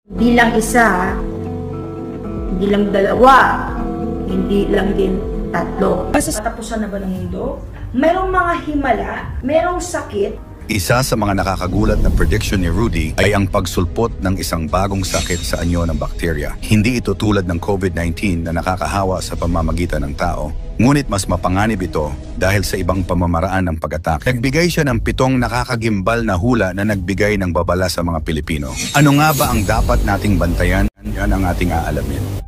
Bilang isa, hindi lang dalawa, hindi lang din tatlo. Katapusan na ba ng mundo? Merong mga himala, merong sakit. Isa sa mga nakakagulat na prediction ni Rudy ay ang pagsulpot ng isang bagong sakit sa anyo ng bakterya. Hindi ito tulad ng COVID-19 na nakakahawa sa pamamagitan ng tao, ngunit mas mapanganib ito dahil sa ibang pamamaraan ng pag-atake. Nagbigay siya ng 7 nakakagimbal na hula na nagbigay ng babala sa mga Pilipino. Ano nga ba ang dapat nating bantayan? Yan ang ating aalamin.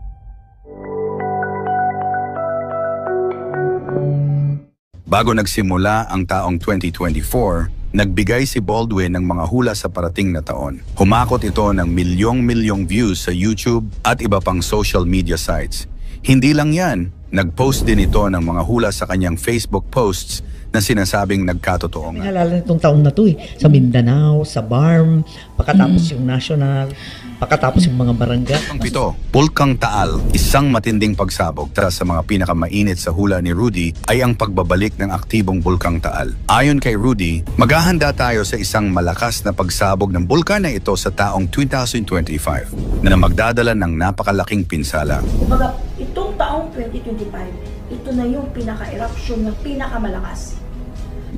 Bago nagsimula ang taong 2024, nagbigay si Baldwin ng mga hula sa parating na taon. Humakot ito ng milyong-milyong views sa YouTube at iba pang social media sites. Hindi lang yan, nag-post din ito ng mga hula sa kanyang Facebook posts na sinasabing nagkatotoo nga. Naalala nitong taon na to sa Mindanao, sa BARM, pagkatapos yung national, pagkatapos yung mga barangay. Ang 7, Bulkang Taal, isang matinding pagsabog. Tara sa mga pinakamainit sa hula ni Rudy ay ang pagbabalik ng aktibong Bulkang Taal. Ayon kay Rudy, maghahanda tayo sa isang malakas na pagsabog ng bulkan na ito sa taong 2025 na magdadala ng napakalaking pinsala. Kumbaga, itong taong 2025, ito na yung pinaka-eruption ng pinakamalakas.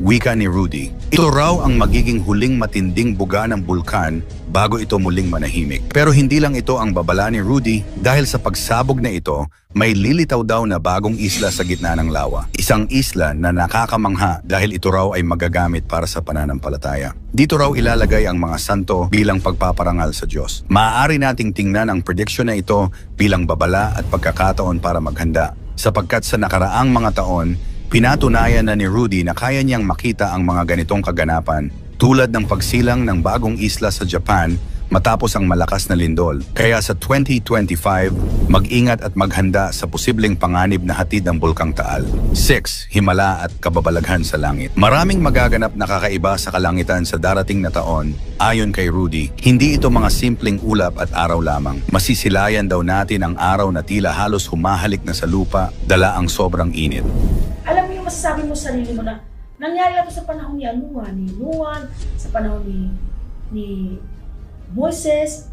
Wika ni Rudy, ito raw ang magiging huling matinding buga ng bulkan bago ito muling manahimik. Pero hindi lang ito ang babala ni Rudy dahil sa pagsabog na ito, may lilitaw daw na bagong isla sa gitna ng lawa. Isang isla na nakakamangha dahil ito raw ay magagamit para sa pananampalataya. Dito raw ilalagay ang mga santo bilang pagpaparangal sa Diyos. Maaari nating tingnan ang prediction na ito bilang babala at pagkakataon para maghanda. Sapagkat sa nakaraang mga taon, pinatunayan na ni Rudy na kaya niyang makita ang mga ganitong kaganapan tulad ng pagsilang ng bagong isla sa Japan matapos ang malakas na lindol. Kaya sa 2025, mag-ingat at maghanda sa posibleng panganib na hatid ng Bulkang Taal. 6. Himala at kababalaghan sa langit. Maraming magaganap na kakaiba sa kalangitan sa darating na taon. Ayon kay Rudy, hindi ito mga simpleng ulap at araw lamang. Masisilayan daw natin ang araw na tila halos humahalik na sa lupa, dala ang sobrang init. Alam mo yung masasabi mo sa sarili mo na nangyari na sa panahon ni Noah, sa panahon ni Moises,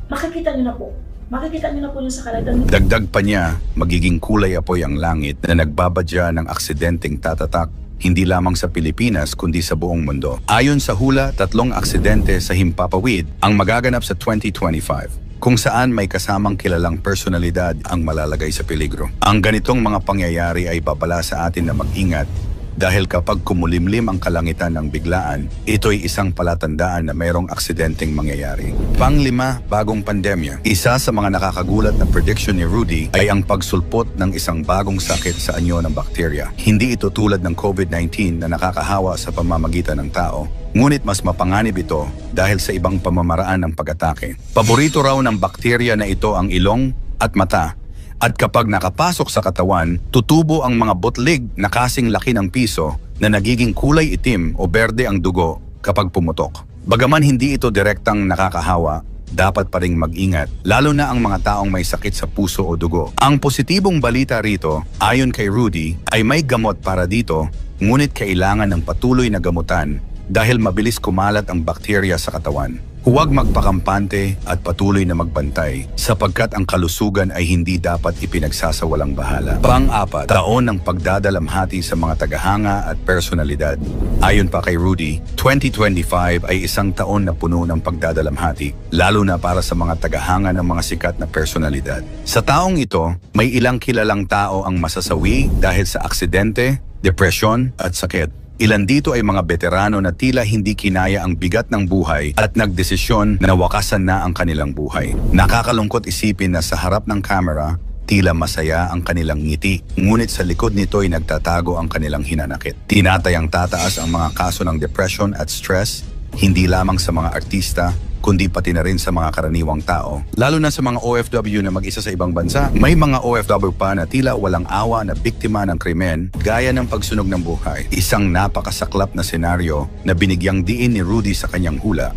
makikita niyo na po. Makikita niyo na po yung sa kalangitan. Dagdag pa niya, magiging kulay apoy ang langit na nagbabadya ng aksidenteng tatatak hindi lamang sa Pilipinas kundi sa buong mundo. Ayon sa hula, 3 aksidente sa himpapawid ang magaganap sa 2025. Kung saan may kasamang kilalang personalidad ang malalagay sa peligro. Ang ganitong mga pangyayari ay babala sa atin na mag-ingat dahil kapag kumulimlim ang kalangitan ng biglaan, ito'y isang palatandaan na mayroong aksidenteng mangyayari. Pang-5, bagong pandemya. Isa sa mga nakakagulat na prediction ni Rudy ay ang pagsulpot ng isang bagong sakit sa anyo ng bakterya. Hindi ito tulad ng COVID-19 na nakakahawa sa pamamagitan ng tao, ngunit mas mapanganib ito dahil sa ibang pamamaraan ng pag-atake. Paborito raw ng bakterya na ito ang ilong at mata. At kapag nakapasok sa katawan, tutubo ang mga butlig na kasing laki ng piso na nagiging kulay itim o berde ang dugo kapag pumutok. Bagaman hindi ito direktang nakakahawa, dapat pa ring mag-ingat, lalo na ang mga taong may sakit sa puso o dugo. Ang positibong balita rito, ayon kay Rudy, ay may gamot para dito, ngunit kailangan ng patuloy na gamutan dahil mabilis kumalat ang bakterya sa katawan. Huwag magpakampante at patuloy na magbantay sapagkat ang kalusugan ay hindi dapat ipinagsasawalang bahala. Pang-4, taon ng pagdadalamhati sa mga tagahanga at personalidad. Ayon pa kay Rudy, 2025 ay isang taon na puno ng pagdadalamhati, lalo na para sa mga tagahanga ng mga sikat na personalidad. Sa taong ito, may ilang kilalang tao ang masasawi dahil sa aksidente, depresyon at sakit. Ilan dito ay mga veterano na tila hindi kinaya ang bigat ng buhay at nagdesisyon na wakasan na ang kanilang buhay. Nakakalungkot isipin na sa harap ng kamera, tila masaya ang kanilang ngiti, ngunit sa likod nito ay nagtatago ang kanilang hinanakit. Tinatayang tataas ang mga kaso ng depression at stress, hindi lamang sa mga artista, kundi pati na rin sa mga karaniwang tao. Lalo na sa mga OFW na mag-isa sa ibang bansa, may mga OFW pa na tila walang awa na biktima ng krimen gaya ng pagsunog ng buhay. Isang napakasaklap na senaryo na binigyang diin ni Rudy sa kanyang hula.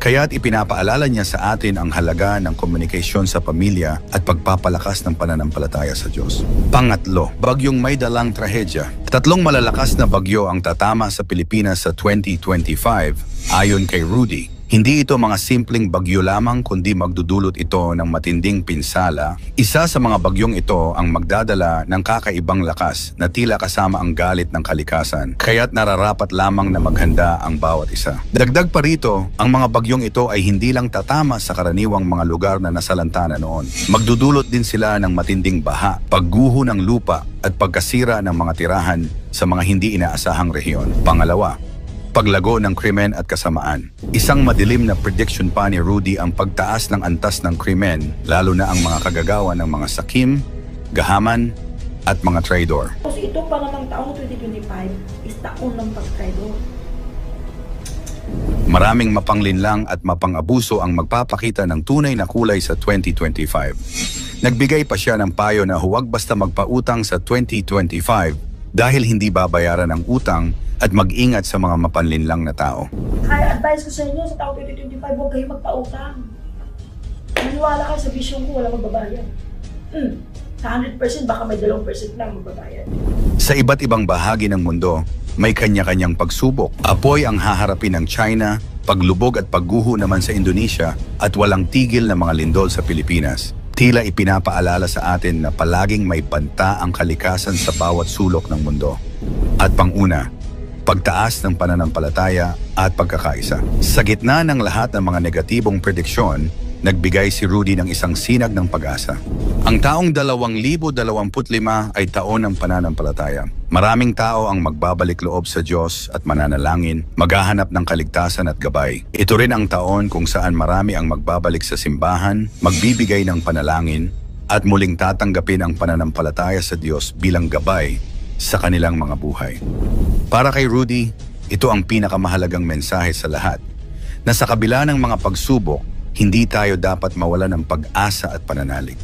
Kaya't ipinapaalala niya sa atin ang halaga ng komunikasyon sa pamilya at pagpapalakas ng pananampalataya sa Diyos. Pangatlo, bagyong may dalang trahedya. 3 malalakas na bagyo ang tatama sa Pilipinas sa 2025 ayon kay Rudy. Hindi ito mga simpleng bagyo lamang kundi magdudulot ito ng matinding pinsala. Isa sa mga bagyong ito ang magdadala ng kakaibang lakas na tila kasama ang galit ng kalikasan. Kaya't nararapat lamang na maghanda ang bawat isa. Dagdag pa rito, ang mga bagyong ito ay hindi lang tatama sa karaniwang mga lugar na nasalanta na noon. Magdudulot din sila ng matinding baha, pagguho ng lupa at pagkasira ng mga tirahan sa mga hindi inaasahang rehiyon. Pangalawa, paglago ng krimen at kasamaan. Isang madilim na prediction pa ni Rudy ang pagtaas ng antas ng krimen, lalo na ang mga kagagawa ng mga sakim, gahaman, at mga traidor. Kasi ito pa namang taong 2025 is taon ng pag-traidor. Maraming mapanglinlang at mapang-abuso ang magpapakita ng tunay na kulay sa 2025. Nagbigay pa siya ng payo na huwag basta magpautang sa 2025 dahil hindi babayaran ang utang at mag-ingat sa mga mapanlinlang na tao. Kaya advice ko sa inyo sa taong 2025, huwag kayo magpautang. Maniwala kayo sa vision ko, wala magbabayad. Sa 100%, baka may 2% lang magbabayad. Sa iba't ibang bahagi ng mundo, may kanya-kanyang pagsubok. Apoy ang haharapin ng China, paglubog at pagguho naman sa Indonesia at walang tigil na mga lindol sa Pilipinas. Tila ipinapaalala sa atin na palaging may banta ang kalikasan sa bawat sulok ng mundo. At panguna, pagtaas ng pananampalataya at pagkakaisa. Sa gitna ng lahat ng mga negatibong prediksyon, nagbigay si Rudy ng isang sinag ng pag-asa. Ang taong 2025 ay taon ng pananampalataya. Maraming tao ang magbabalik loob sa Diyos at mananalangin, maghahanap ng kaligtasan at gabay. Ito rin ang taon kung saan marami ang magbabalik sa simbahan, magbibigay ng panalangin, at muling tatanggapin ang pananampalataya sa Diyos bilang gabay sa kanilang mga buhay. Para kay Rudy, ito ang pinakamahalagang mensahe sa lahat, na sa kabila ng mga pagsubok, hindi tayo dapat mawala ng pag-asa at pananalig.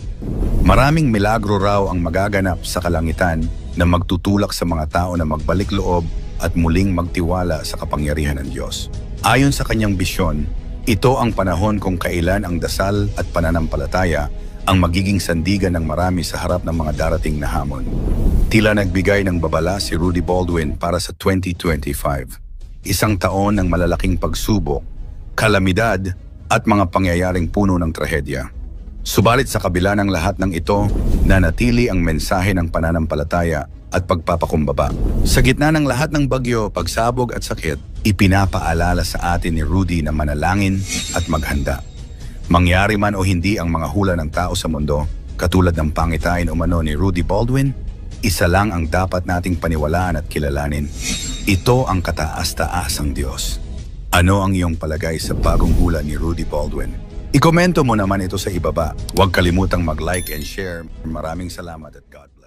Maraming milagro raw ang magaganap sa kalangitan na magtutulak sa mga tao na magbalik loob at muling magtiwala sa kapangyarihan ng Diyos. Ayon sa kanyang bisyon, ito ang panahon kung kailan ang dasal at pananampalataya ang magiging sandigan ng marami sa harap ng mga darating na hamon. Tila nagbigay ng babala si Rudy Baldwin para sa 2025. Isang taon ng malalaking pagsubok, kalamidad, at mga pangyayaring puno ng trahedya. Subalit sa kabila ng lahat ng ito, nanatili ang mensahe ng pananampalataya at pagpapakumbaba. Sa gitna ng lahat ng bagyo, pagsabog at sakit, ipinapaalala sa atin ni Rudy na manalangin at maghanda. Mangyari man o hindi ang mga hula ng tao sa mundo, katulad ng pangitain umano ni Rudy Baldwin, isa lang ang dapat nating paniwalaan at kilalanin. Ito ang kataas-taasang Diyos. Ano ang iyong palagay sa bagong hula ni Rudy Baldwin? Ikomento mo naman ito sa ibaba. Huwag kalimutang mag-like and share. Maraming salamat at God bless.